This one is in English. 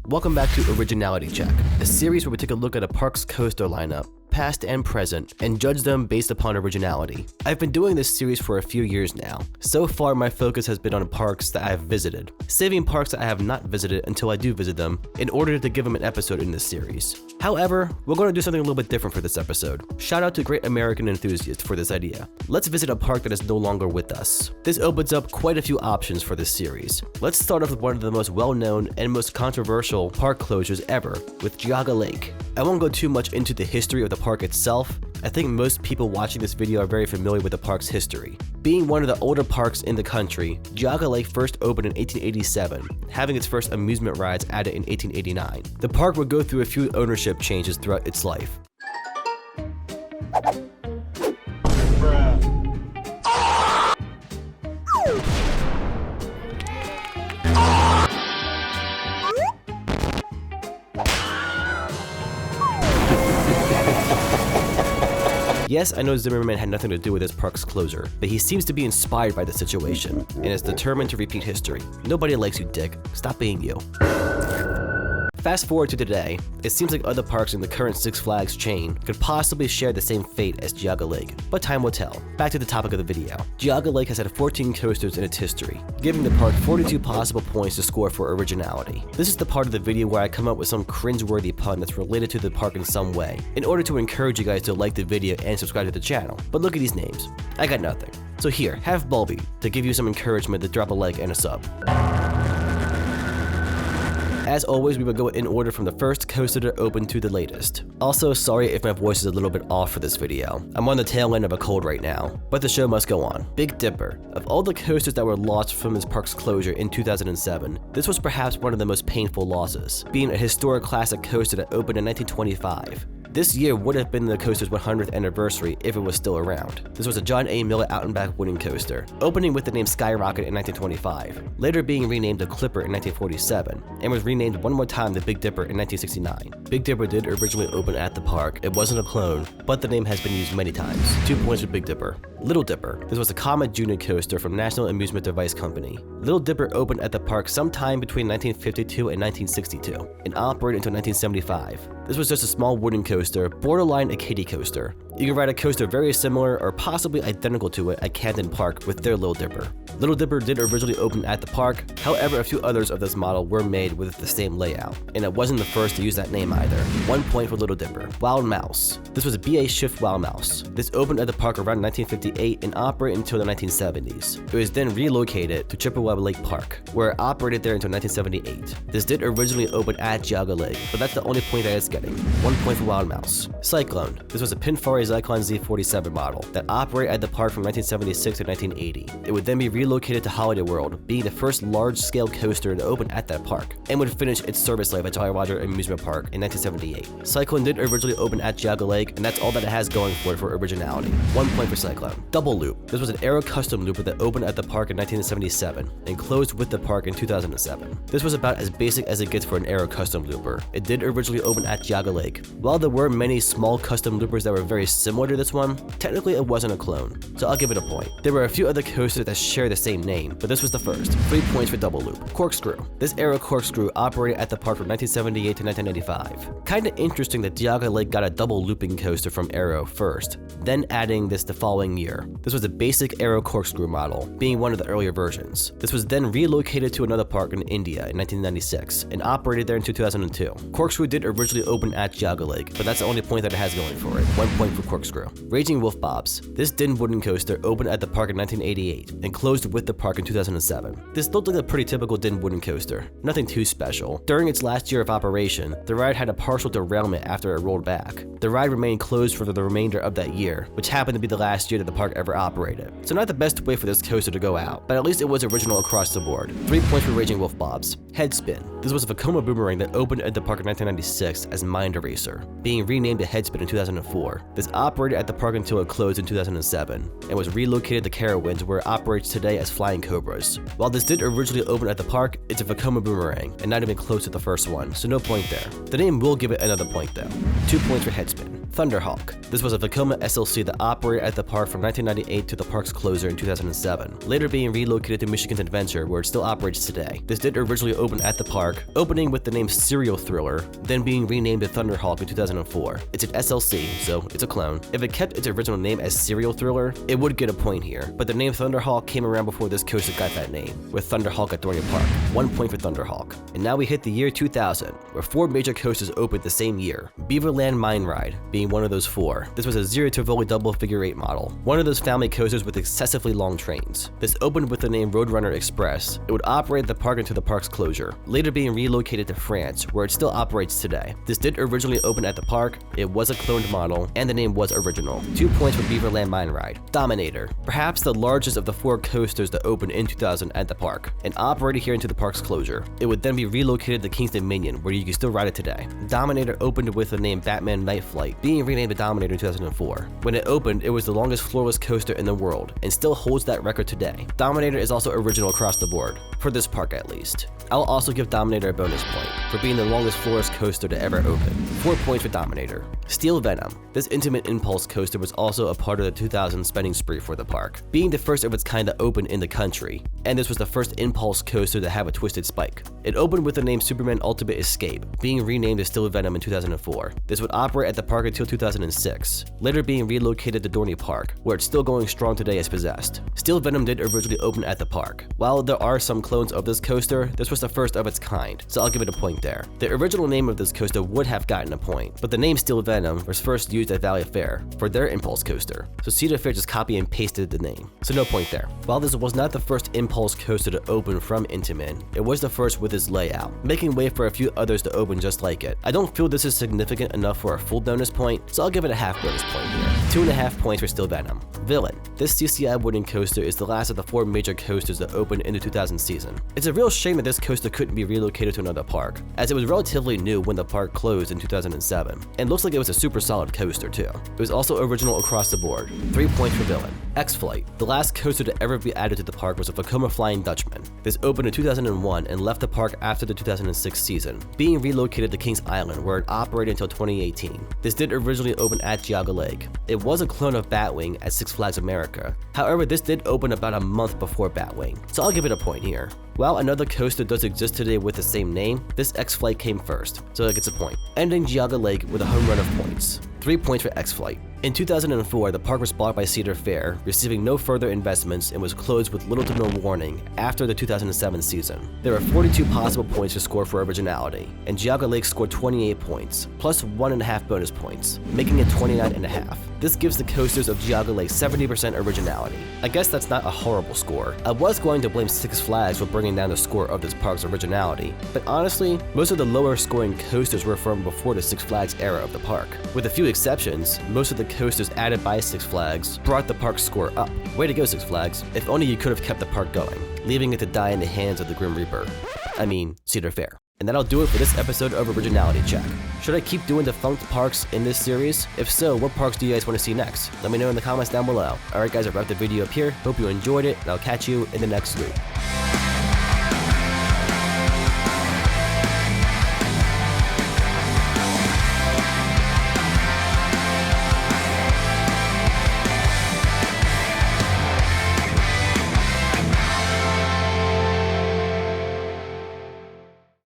Welcome back to Originality Check, a series where we take a look at a park's coaster lineup, past and present, and judge them based upon originality. I've been doing this series for a few years now. So far, my focus has been on parks that I have visited, saving parks that I have not visited until I do visit them in order to give them an episode in this series. However, we're going to do something a little bit different for this episode. Shout out to Great American Enthusiast for this idea. Let's visit a park that is no longer with us. This opens up quite a few options for this series. Let's start off with one of the most well-known and most controversial park closures ever, with Geauga Lake. I won't go too much into the history of the park itself. I think most people watching this video are very familiar with the park's history. Being one of the older parks in the country, Geauga Lake first opened in 1887, having its first amusement rides added in 1889. The park would go through a few ownership changes throughout its life. Yes, I know Zimmerman had nothing to do with this park's closure, but he seems to be inspired by the situation, and is determined to repeat history. Nobody likes you, Dick. Stop being you. Fast forward to today, it seems like other parks in the current Six Flags chain could possibly share the same fate as Geauga Lake, but time will tell. Back to the topic of the video. Geauga Lake has had 14 coasters in its history, giving the park 42 possible points to score for originality. This is the part of the video where I come up with some cringeworthy pun that's related to the park in some way, in order to encourage you guys to like the video and subscribe to the channel. But look at these names. I got nothing. So here, have Bulby to give you some encouragement to drop a like and a sub. As always, we will go in order from the first coaster to open to the latest. Also, sorry if my voice is a little bit off for this video. I'm on the tail end of a cold right now, but the show must go on. Big Dipper. Of all the coasters that were lost from this park's closure in 2007, this was perhaps one of the most painful losses, being a historic classic coaster that opened in 1925. This year would have been the coaster's 100th anniversary if it was still around. This was a John A. Miller Out and Back wooden coaster, opening with the name Skyrocket in 1925, later being renamed the Clipper in 1947, and was renamed one more time the Big Dipper in 1969. Big Dipper did originally open at the park. It wasn't a clone, but the name has been used many times. 2 points for Big Dipper. Little Dipper. This was a Comet Junior coaster from National Amusement Device Company. Little Dipper opened at the park sometime between 1952 and 1962, and operated until 1975. This was just a small wooden coaster, borderline a kiddie coaster. You can ride a coaster very similar or possibly identical to it at Camden Park with their Little Dipper. Little Dipper did originally open at the park, however a few others of this model were made with the same layout, and it wasn't the first to use that name either. 1 point for Little Dipper. Wild Mouse. This was a BA Shift Wild Mouse. This opened at the park around 1958 and operated until the 1970s. It was then relocated to Chippewa Lake Park, where it operated there until 1978. This did originally open at Geauga Lake, but that's the only point that it's getting. 1 point for Wild Mouse. Cyclone. This was a Pinfari Zyklon Z47 model that operated at the park from 1976 to 1980. It would then be relocated to Holiday World, being the first large-scale coaster to open at that park, and would finish its service life at Jolly Roger Amusement Park in 1978. Cyclone did originally open at Geauga Lake, and that's all that it has going for it for originality. 1 point for Cyclone. Double Loop. This was an Aero Custom Looper that opened at the park in 1977 and closed with the park in 2007. This was about as basic as it gets for an Aero Custom Looper. It did originally open at Geauga Lake. While there were many small custom loopers that were very similar to this one, technically it wasn't a clone, so I'll give it a point. There were a few other coasters that share the same name, but this was the first. 3 points for Double Loop. Corkscrew. This Aero Corkscrew operated at the park from 1978 to 1995. Kinda interesting that Geauga Lake got a double looping coaster from Aero first, then adding this the following year. This was a basic Aero Corkscrew model, being one of the earlier versions. This was then relocated to another park in India in 1996 and operated there in 2002. Corkscrew did originally open at Geauga Lake, but that's the only point that it has going for it. 1 point for Corkscrew. Raging Wolf Bobs. This Din wooden coaster opened at the park in 1988 and closed with the park in 2007. This looked like a pretty typical Din wooden coaster, nothing too special. During its last year of operation, the ride had a partial derailment after it rolled back. The ride remained closed for the remainder of that year, which happened to be the last year that the park ever operated. So not the best way for this coaster to go out, but at least it was original across the board. 3 points for Raging Wolf Bobs. Headspin. This was a Vekoma boomerang that opened at the park in 1996 as Mind Eraser, being renamed to Headspin in 2004. This operated at the park until it closed in 2007, and was relocated to Carowinds, where it operates today as Flying Cobras. While this did originally open at the park, it's a Vekoma boomerang, and not even close to the first one, so no point there. The name will give it another point though. 2 points for Headspin. Thunderhawk. This was a Vekoma SLC that operated at the park from 1998 to the park's closure in 2007, later being relocated to Michigan's Adventure where it still operates today. This did originally open at the park, opening with the name Serial Thriller, then being renamed to Thunderhawk in 2004. It's an SLC, so it's a clone. If it kept its original name as Serial Thriller, it would get a point here, but the name Thunderhawk came around before this coaster got that name, with Thunderhawk at Dorney Park. 1 point for Thunderhawk. And now we hit the year 2000, where 4 major coasters opened the same year. Beaverland Mine Ride being one of those 4. This was a Zero Tivoli double figure 8 model, one of those family coasters with excessively long trains. This opened with the name Roadrunner Express. It would operate the park until the park's closure, later being relocated to France, where it still operates today. This did originally open at the park, it was a cloned model, and the name was original. 2 points for Beaverland Mine Ride. Dominator, perhaps the largest of the 4 coasters that opened in 2000 at the park, and operated here until the park's closure. It would then be relocated to King's Dominion, where you can still ride it today. Dominator opened with the name Batman Night Flight, being renamed the Dominator in 2004. When it opened, it was the longest floorless coaster in the world, and still holds that record today. Dominator is also original across the board, for this park at least. I'll also give Dominator a bonus point for being the longest floorless coaster to ever open. 4 points for Dominator. Steel Venom. This intimate impulse coaster was also a part of the 2000 spending spree for the park, being the first of its kind to open in the country, and this was the first impulse coaster to have a twisted spike. It opened with the name Superman Ultimate Escape, being renamed as Steel Venom in 2004. This would operate at the park until 2006, later being relocated to Dorney Park, where it's still going strong today as possessed. Steel Venom did originally open at the park. While there are some clones of this coaster, this was the first of its kind, so I'll give it a point there. The original name of this coaster would have gotten a point, but the name Steel Venom was first used at Valley Fair for their impulse coaster, so Cedar Fair just copy and pasted the name, so no point there. While this was not the first impulse coaster to open from Intamin, it was the first with its layout, making way for a few others to open just like it. I don't feel this is significant enough for a full bonus point, so I'll give it a half bonus point here. 2.5 points for Steel Venom. Villain. This CCI wooden coaster is the last of the 4 major coasters that opened in the 2000 season. It's a real shame that this coaster couldn't be relocated to another park, as it was relatively new when the park closed in 2007, and looks like it was a super solid coaster too. It was also original across the board. 3 points for Villain. X-Flight. The last coaster to ever be added to the park was a Vekoma Flying Dutchman. This opened in 2001 and left the park after the 2006 season, being relocated to Kings Island, where it operated until 2018. This did originally open at Geauga Lake. It was a clone of Batwing at Six Flags America. However, this did open about a month before Batwing, so I'll give it a point here. While another coaster does exist today with the same name, this X-Flight came first, so it gets a point, ending Geauga Lake with a home run of points. 3 points for X-Flight. In 2004, the park was bought by Cedar Fair, receiving no further investments, and was closed with little to no warning after the 2007 season. There are 42 possible points to score for Originality, and Geauga Lake scored 28 points, plus 1.5 bonus points, making it 29.5. This gives the coasters of Geauga Lake 70% Originality. I guess that's not a horrible score. I was going to blame Six Flags for bringing down the score of this park's Originality, but honestly, most of the lower scoring coasters were from before the Six Flags era of the park. With a few exceptions, most of the coasters added by Six Flags brought the park's score up. Way to go, Six Flags. If only you could have kept the park going, leaving it to die in the hands of the Grim Reaper. I mean, Cedar Fair. And that'll do it for this episode of Originality Check. Should I keep doing defunct parks in this series? If so, what parks do you guys want to see next? Let me know in the comments down below. Alright guys, I've wrapped the video up here. Hope you enjoyed it, and I'll catch you in the next loop.